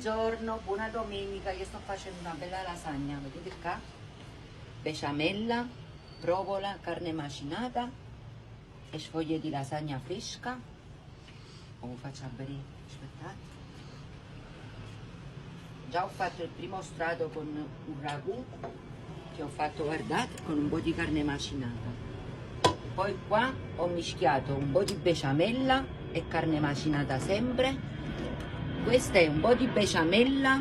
Buongiorno, buona domenica. Io sto facendo una bella lasagna, vedete qua? Besciamella, provola, carne macinata e sfoglie di lasagna fresca. Lo faccio vedere, aspettate. Già ho fatto il primo strato con un ragù che ho fatto, guardate, con un po' di carne macinata. Poi qua ho mischiato un po' di besciamella e carne macinata sempre. Questa è un po' di besciamella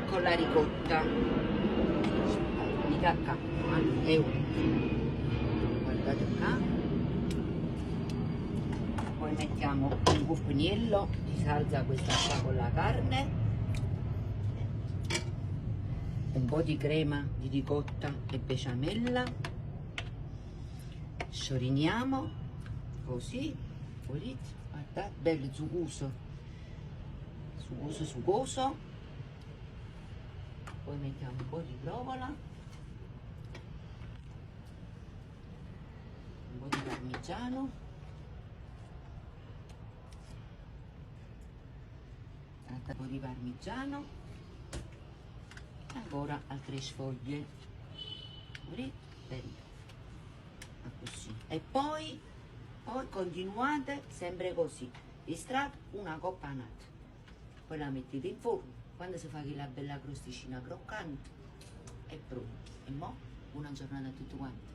con la ricotta. Mica qua, è un. Guardate qua. Poi mettiamo un cucchiaiello di salsa questa qua con la carne. Un po' di crema di ricotta e besciamella. Scioriniamo così, volete? Guardate, bello sugoso. Sugoso, poi mettiamo un po' di provola, un po' di parmigiano, un po' di parmigiano e ancora altre sfoglie, così. E poi continuate sempre così, di strato una coppa nata. Poi la mettete in forno, quando si fa quella bella crosticina croccante è pronto. E mo' buona giornata a tutti quanti.